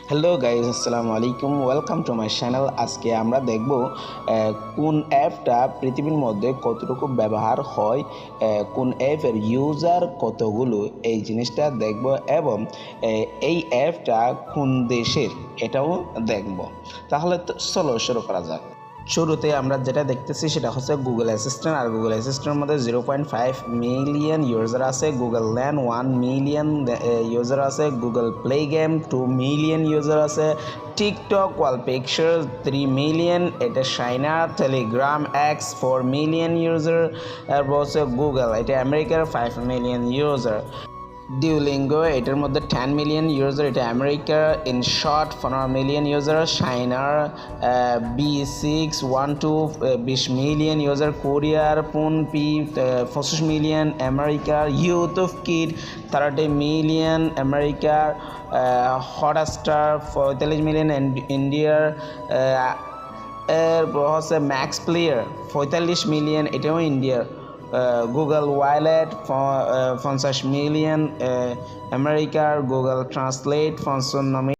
Hello guys, আসসালামু আলাইকুম। Welcome to my channel. আজকে আমরা দেখব কোন অ্যাপটা পৃথিবীর মধ্যে কতটুকু ব্যবহার হয়, কোন অ্যাপের ইউজার কতগুলো, এই জিনিসটা দেখব এবং এই অ্যাপটা কোন দেশের এটাও দেখব। তাহলে চলো শুরু করা যাক। শুরুতে আমরা যেটা দেখতেছি সেটা হচ্ছে গুগল অ্যাসিস্ট্যান্ট। আর গুগল অ্যাসিস্ট্যান্টের মধ্যে 0.5 মিলিয়ন ইউজার আছে, গুগল ল্যান্ড 1 মিলিয়ন ইউজার আছে, Google play game 2 million user আছে, টিকটক ওয়াল পিকচার 3 মিলিয়ন, এটা China, Telegram x 4 million user, তারপর হচ্ছে গুগল, এটা আমেরিকার 5 মিলিয়ন ইউজার। ডিউলিঙ্গো এটার মধ্যে 10 মিলিয়ন ইউজার, এটা আমেরিকার। ইনশট 15 মিলিয়ন ইউজার, চায়নার। B612 20 মিলিয়ন ইউজার, কোরিয়ার। পুনপি 25 মিলিয়ন, আমেরিকার। ইউটিউব কিড 30 মিলিয়ন, আমেরিকার। হটস্টার 45 মিলিয়ন, ইন্ডিয়ার। এরপর হচ্ছে ম্যাক্স প্লেয়ার 45 মিলিয়ন, এটাও ইন্ডিয়ার। গুগল ওয়ালেট 50 মিলিয়ন, আমেরিকার। Google translate 55